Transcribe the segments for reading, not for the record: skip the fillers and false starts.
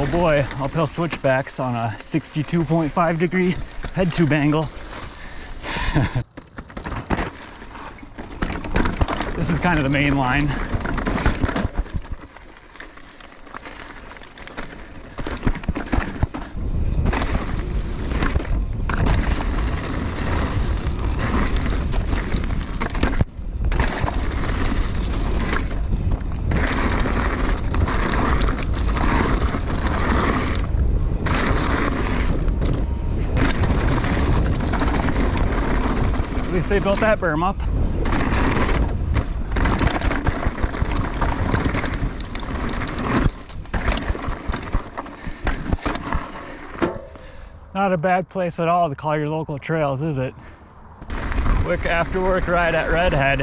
Oh boy, uphill switchbacks on a 62.5 degree head tube angle. This is kind of the main line. At least they built that berm up. Not a bad place at all to call your local trails, is it? Quick after work ride at Redhead.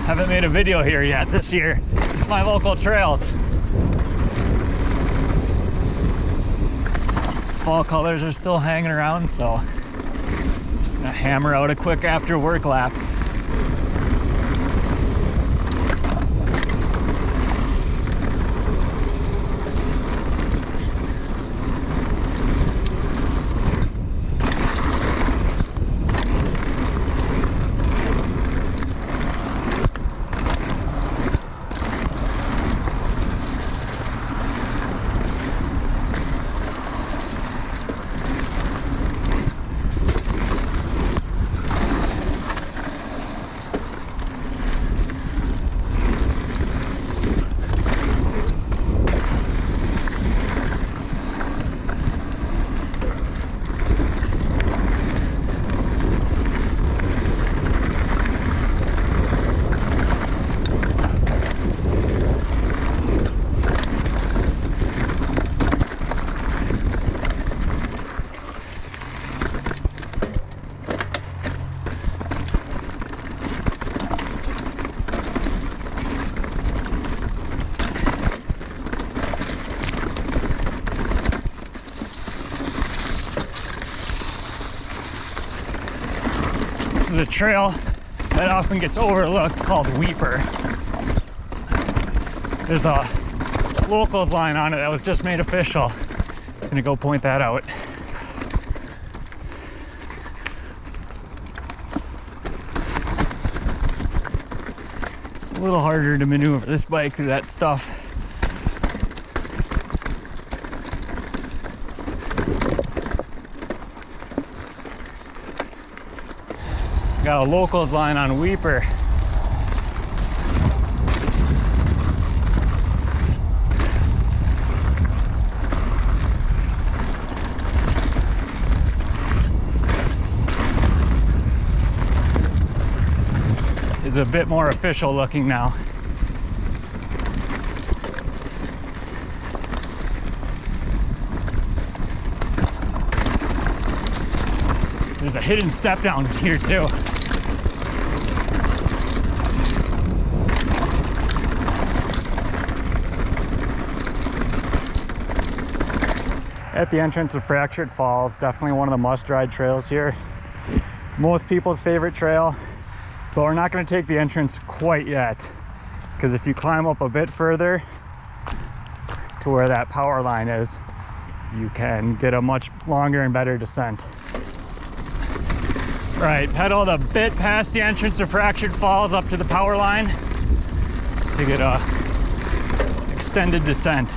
Haven't made a video here yet this year. It's my local trails. Fall colors are still hanging around, so just gonna hammer out a quick after work lap. This is a trail that often gets overlooked called Weeper. There's a locals line on it that was just made official. I'm gonna go point that out. A little harder to maneuver this bike through that stuff. Got a locals line on Weeper. Is a bit more official looking now. There's a hidden step down here too. At the entrance of Fractured Falls, definitely one of the must-ride trails here. Most people's favorite trail, but we're not going to take the entrance quite yet, because if you climb up a bit further to where that power line is, you can get a much longer and better descent. Right, pedaled a bit past the entrance of Fractured Falls up to the power line to get a extended descent.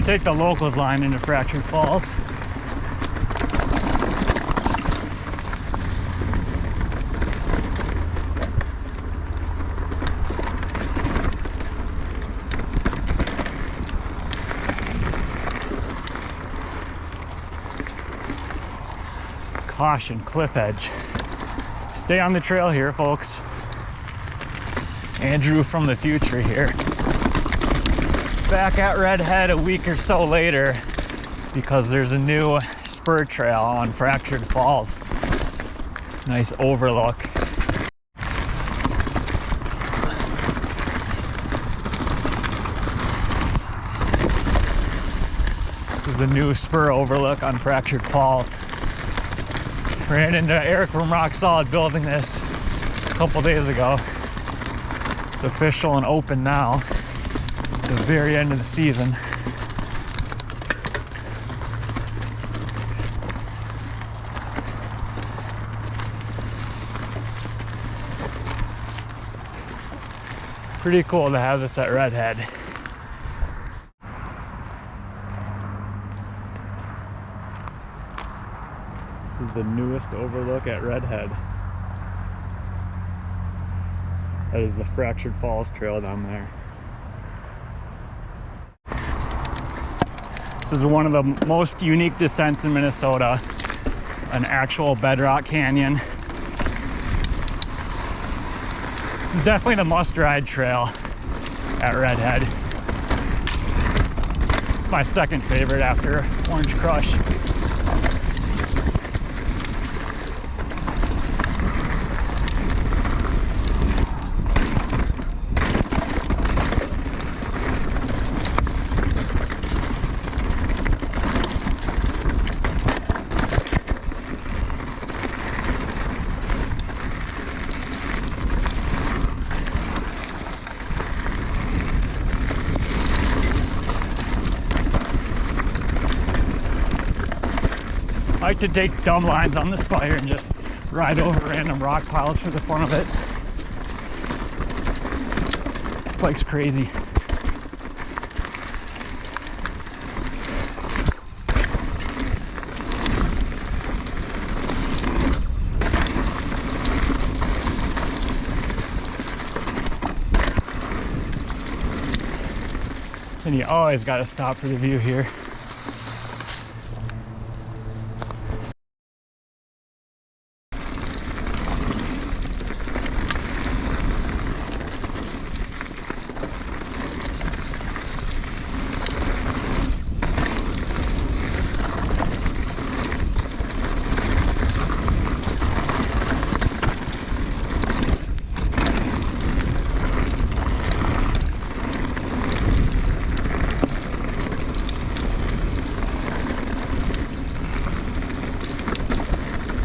Take the locals line into Fractured Falls. Caution, cliff edge. Stay on the trail here, folks. Andrew from the future here. Back at Redhead a week or so later because there's a new spur trail on Fractured Falls. Nice overlook. This is the new spur overlook on Fractured Falls. Ran into Eric from Rock Solid building this a couple days ago. It's official and open now at the very end of the season. Pretty cool to have this at Redhead. This is the newest overlook at Redhead. That is the Fractured Falls Trail down there. This is one of the most unique descents in Minnesota. An actual bedrock canyon. This is definitely the must-ride trail at Redhead. It's my second favorite after Orange Crush. I like to take dumb lines on the Spire and just ride over random rock piles for the fun of it. This bike's crazy. And you always got to stop for the view here.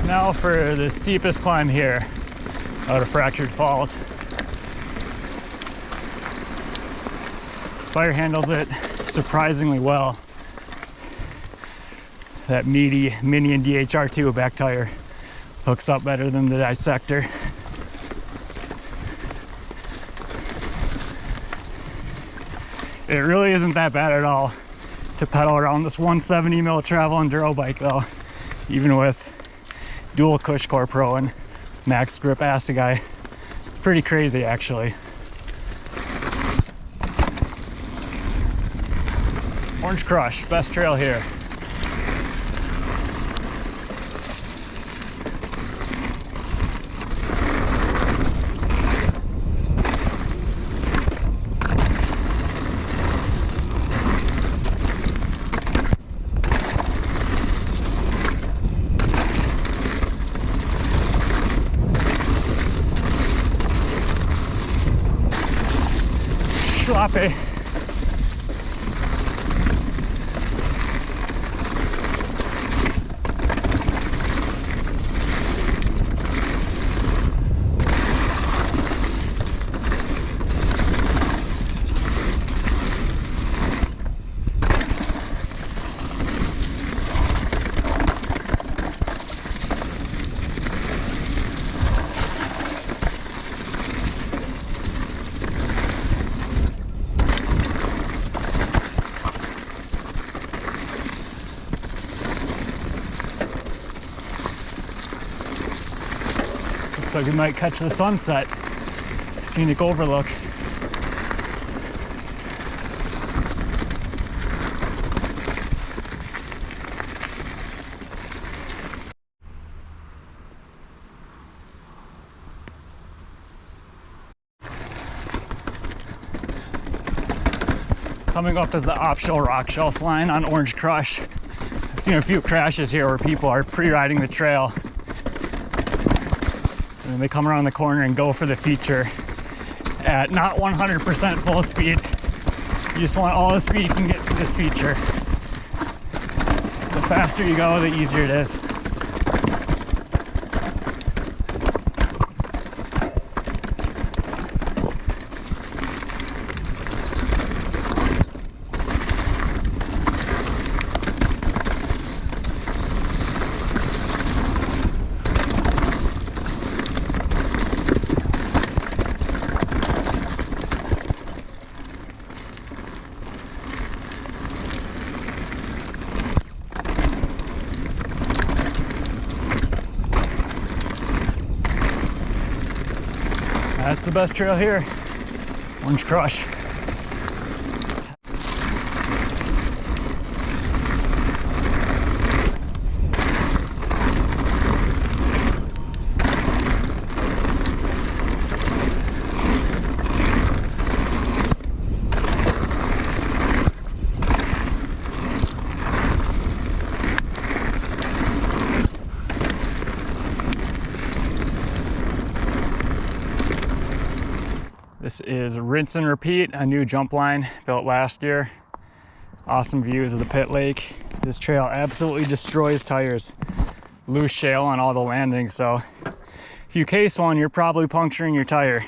Now for the steepest climb here out of Fractured Falls. Spire handles it surprisingly well. That meaty Mini and DHR2 back tire hooks up better than the Dissector. It really isn't that bad at all to pedal around this 170 mil travel enduro bike though, even with dual Cush Core Pro and max grip Assegai. It's pretty crazy actually. Orange Crush, best trail here. Sloppy. Looks like we might catch the sunset. Scenic Overlook. Coming up is the optional rock shelf line on Orange Crush. I've seen a few crashes here where people are pre-riding the trail. And then they come around the corner and go for the feature at not 100% full speed. You just want all the speed you can get through this feature. The faster you go, the easier it is. That's the best trail here, Orange Crush. This is Rinse and Repeat, a new jump line built last year. Awesome views of the pit lake. This trail absolutely destroys tires. Loose shale on all the landings, so if you case one, you're probably puncturing your tire.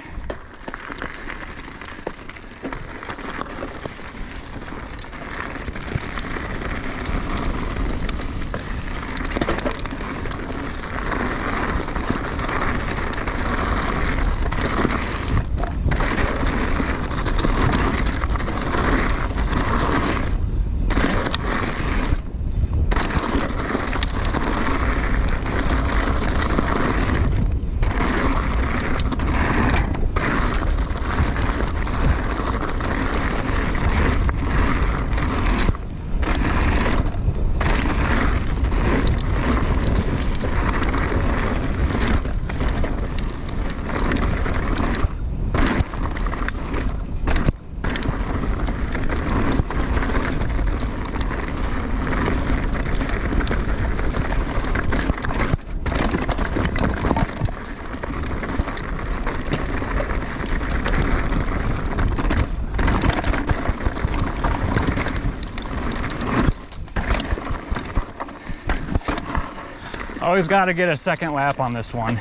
Always got to get a second lap on this one.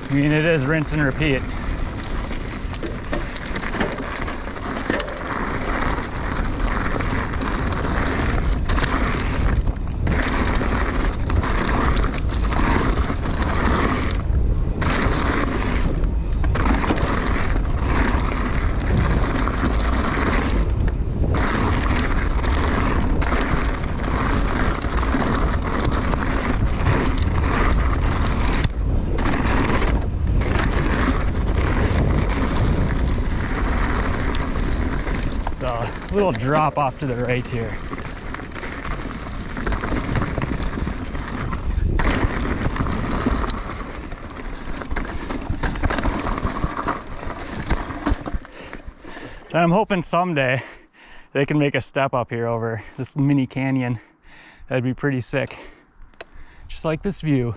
I mean, it is rinse and repeat. Little drop off to the right here. And I'm hoping someday they can make a step up here over this mini canyon. That'd be pretty sick. Just like this view.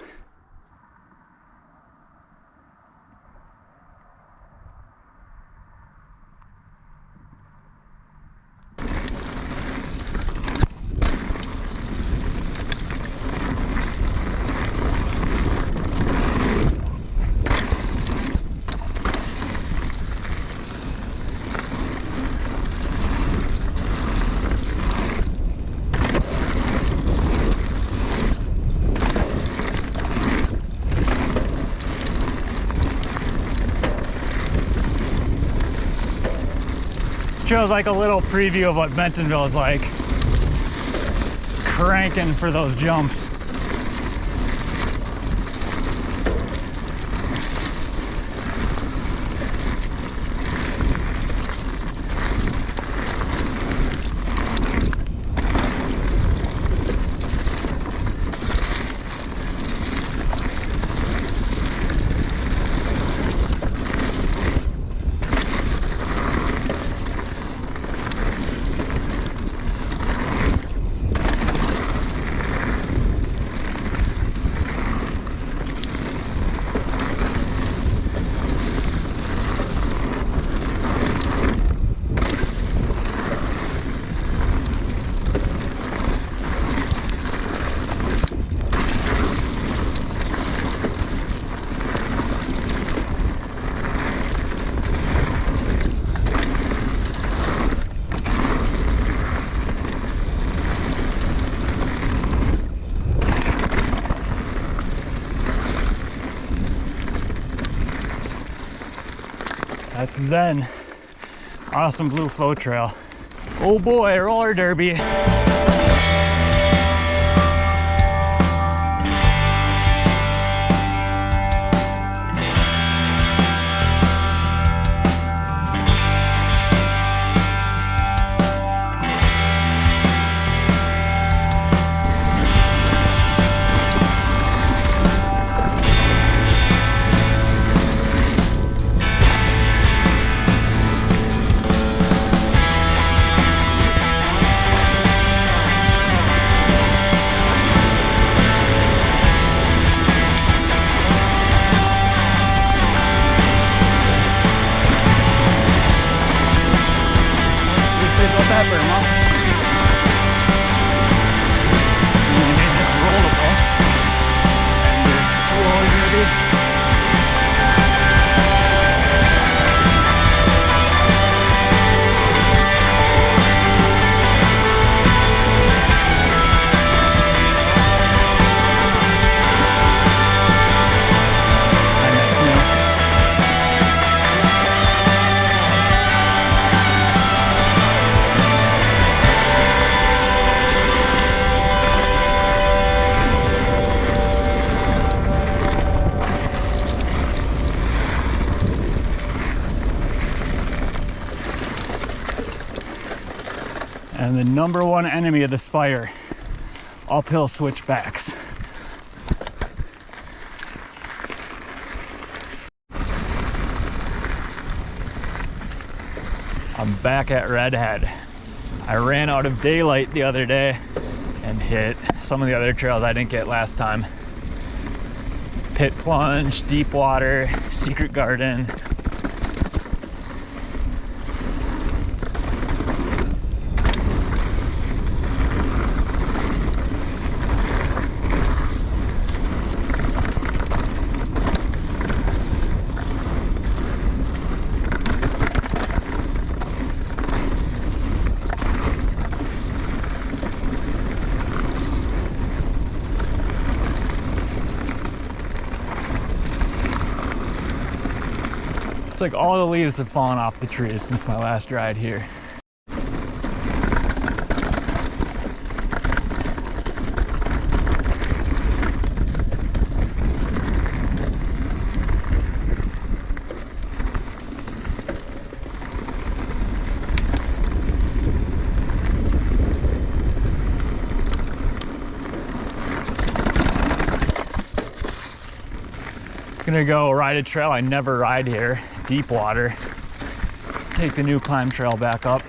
Shows like a little preview of what Bentonville is like. Cranking for those jumps. Zen. Awesome blue flow trail. Oh boy, roller derby. And the number one enemy of the Spire, uphill switchbacks. I'm back at Redhead. I ran out of daylight the other day and hit some of the other trails I didn't get last time. Pit Plunge, Deep Water, Secret Garden. It's like all the leaves have fallen off the trees since my last ride here. Gonna go ride a trail I never ride here, Deep Water. Take the new climb trail back up.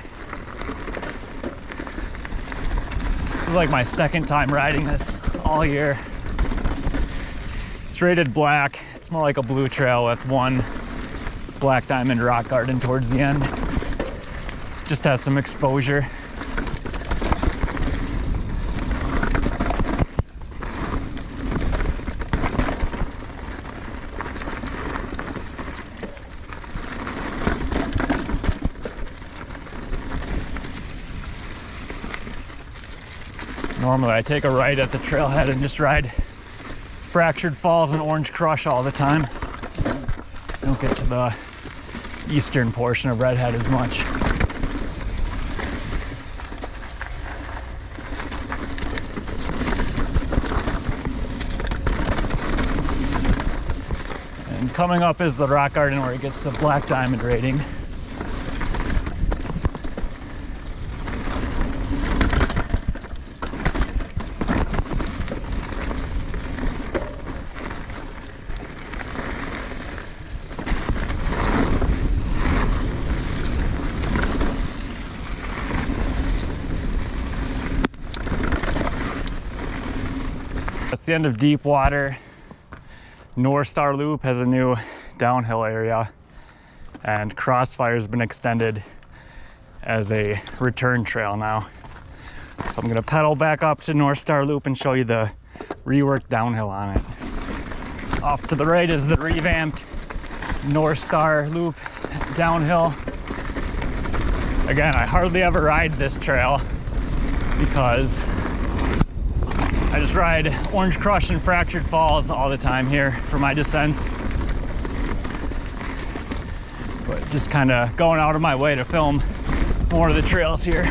This is like my second time riding this all year. It's rated black. It's more like a blue trail with one black diamond rock garden towards the end. Just has some exposure. Normally I take a right at the trailhead and just ride Fractured Falls and Orange Crush all the time. I don't get to the eastern portion of Redhead as much. And coming up is the rock garden where it gets the black diamond rating. That's the end of Deep Water. North Star Loop has a new downhill area, and Crossfire has been extended as a return trail now. So I'm gonna pedal back up to North Star Loop and show you the reworked downhill on it. Off to the right is the revamped North Star Loop downhill. Again, I hardly ever ride this trail because I just ride Orange Crush and Fractured Falls all the time here for my descents. But just kind of going out of my way to film more of the trails here.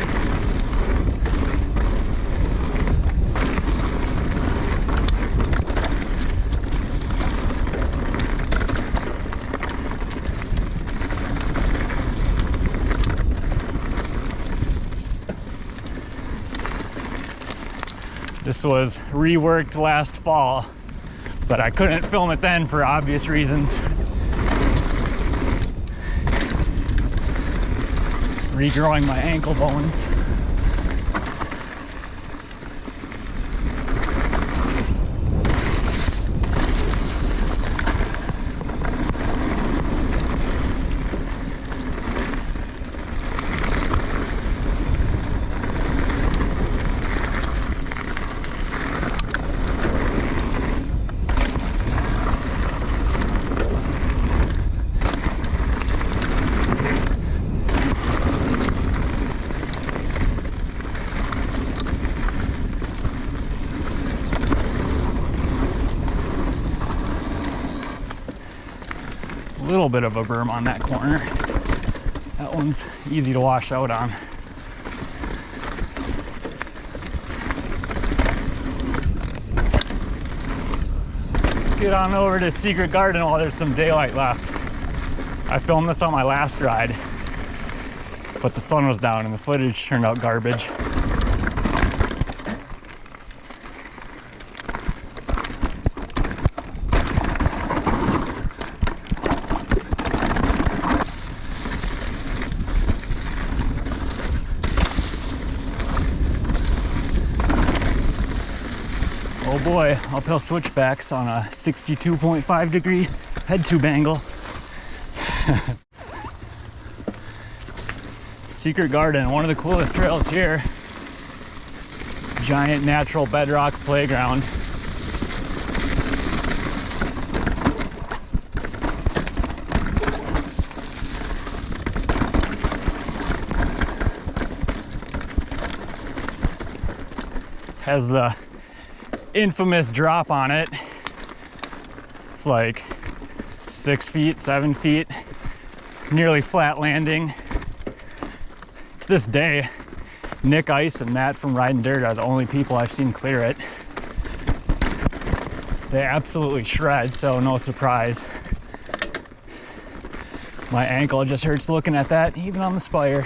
This was reworked last fall, but I couldn't film it then for obvious reasons. Regrowing my ankle bones. Little bit of a berm on that corner. That one's easy to wash out on. Let's get on over to Secret Garden while there's some daylight left. I filmed this on my last ride, but the sun was down and the footage turned out garbage. Oh boy, uphill switchbacks on a 62.5 degree head tube angle. Secret Garden, one of the coolest trails here. Giant natural bedrock playground. Has the infamous drop on it. It's like 6 feet, 7 feet, nearly flat landing. To this day, Nick Ice and Matt from Riding Dirt are the only people I've seen clear it. They absolutely shred, so no surprise. My ankle just hurts looking at that, even on the Spire.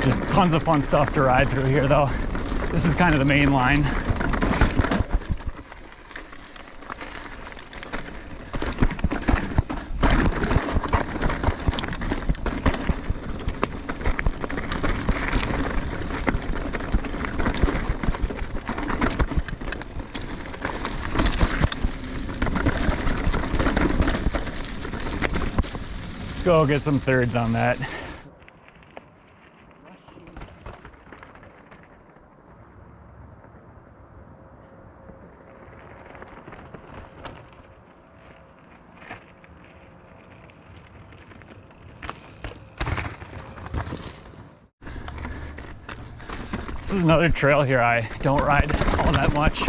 Just tons of fun stuff to ride through here though. This is kind of the main line. Let's go get some thirds on that. This is another trail here I don't ride all that much.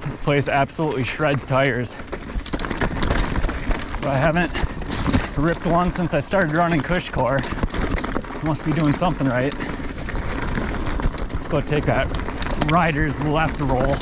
This place absolutely shreds tires. But I haven't ripped one since I started running Cushcore. Must be doing something right. Let's go take that rider's left roll.